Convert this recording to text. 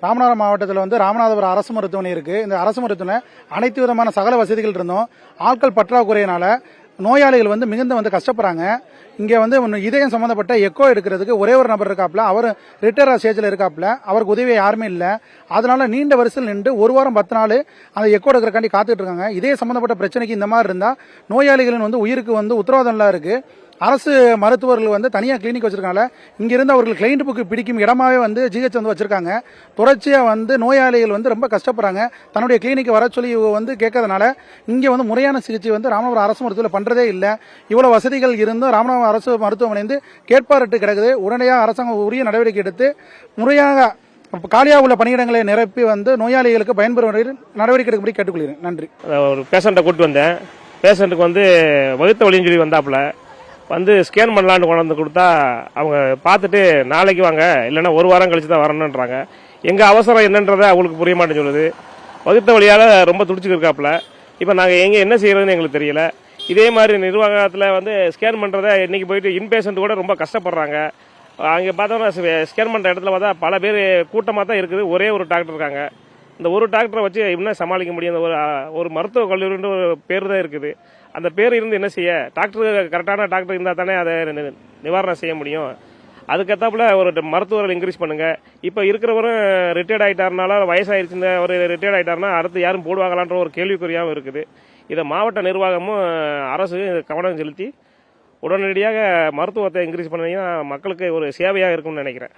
ராமநாதபுரம் மாவட்டத்தில் வந்து ராமநாதபுரம் அரசு மருத்துவமனை இருக்கு. இந்த அரசு மருத்துவமனை அனைத்து விதமான சகல வசதிகள் இருந்தும் ஆட்கள் பற்றாக்குறையினால நோயாளிகள் வந்து மிகுந்த வந்து கஷ்டப்படுறாங்க. இங்கே வந்து இதயம் சம்பந்தப்பட்ட எக்கோ எடுக்கிறதுக்கு ஒரே ஒரு நபர் இருக்காப்ல, அவர் ரிட்டையர் ஸ்டேஜில் இருக்காப்ல, அவருக்கு உதவி யாருமே இல்லை. அதனால நீண்ட வரிசையில் நின்று 1 வாரம் 10 நாள் அந்த எக்கோ எடுக்கிறக்காண்டி காத்துட்டு இருக்காங்க. இதே சம்பந்தப்பட்ட பிரச்சனைக்கு இந்த மாதிரி இருந்தால் நோயாளிகளின் வந்து உயிருக்கு வந்து உத்தரவாதம் எல்லாம் இருக்கு. அரசு மருத்துவர்கள் வந்து தனியாக கிளினிக் வச்சிருக்காங்க. இங்கிருந்து அவர்கள் கிளைண்ட் புக்கு பிடிக்கும் இடமாவே வந்து ஜிஹெச் வந்து வச்சிருக்காங்க. தொடர்ச்சியாக வந்து நோயாளிகள் வந்து ரொம்ப கஷ்டப்படுறாங்க. தன்னுடைய கிளினிக் வர சொல்லி வந்து கேட்கறதுனால இங்கே வந்து முறையான சிகிச்சை வந்து ராமநாதபுரம் அரசு மருத்துவத்தில் பண்றதே இல்லை. இவ்வளவு வசதிகள் இருந்தும் ராமநாதபுரம் அரசு மருத்துவமனை வந்து கேட்பாரட்டு கிடக்குது. உடனடியாக அரசாங்கம் உரிய நடவடிக்கை எடுத்து முறையாக காலியாக உள்ள பணியிடங்களை நிரப்பி வந்து நோயாளிகளுக்கு பயன்பெறும் வகையில் நடவடிக்கை எடுக்கும்படி கேட்டுக்கொள்கிறேன். நன்றி. ஒரு பேஷண்ட்டை கூட்டு வந்தேன். பேஷண்ட்டுக்கு வந்து வகுத்த வலின்னு சொல்லி வந்தாப்புல வந்து ஸ்கேன் பண்ணலான்னு கொண்டு வந்து கொடுத்தா அவங்க பார்த்துட்டு நாளைக்கு வாங்க, இல்லைன்னா 1 வாரம் கழிச்சு தான் வரணுன்றாங்க. எங்கள் அவசரம் என்னன்றதை அவங்களுக்கு புரிய மாட்டேன்னு சொல்லுது. வகுத்த வழியால் ரொம்ப துடிச்சுக்கிருக்காப்புல. இப்போ நாங்கள் என்ன செய்யறதுன்னு எங்களுக்கு தெரியல. இதே மாதிரி நிர்வாகத்தில் வந்து ஸ்கேன் பண்ணுறதை இன்றைக்கி போயிட்டு இன்பேஷண்ட் கூட ரொம்ப கஷ்டப்படுறாங்க. அங்கே பார்த்தோம்னா ஸ்கேன் பண்ணுற இடத்துல பார்த்தா பல பேர் கூட்டமாக தான் இருக்குது. ஒரே ஒரு டாக்டர் இருக்காங்க. இந்த ஒரு டாக்டரை வச்சு இன்னும் சமாளிக்க முடியும். ஒரு மருத்துவக் கல்லூரின்ற ஒரு பேர் தான் இருக்குது. அந்த பேர் இருந்து என்ன செய்ய? டாக்டர் கரெக்டான டாக்டர் இருந்தால் தானே அதை நிவாரணம் செய்ய முடியும். அதுக்கேற்றாப்புல ஒரு மருத்துவர்கள் இன்க்ரீஸ் பண்ணுங்க. இப்போ இருக்கிறவரும் ரிட்டையர்ட் ஆகிட்டாருனால வயசாயிருச்சுன்னு ஒரு ரிட்டையர்ட் ஆகிட்டாருன்னா அடுத்து யாரும் போடுவாங்களான்ற ஒரு கேள்விக்குறியாகவும் இருக்குது. இதை மாவட்ட நிர்வாகமும் அரசு கவனம் செலுத்தி உடனடியாக மருத்துவத்தை இன்க்ரீஸ் பண்ணீங்கன்னா மக்களுக்கு ஒரு சேவையாக இருக்கும்னு நினைக்கிறேன்.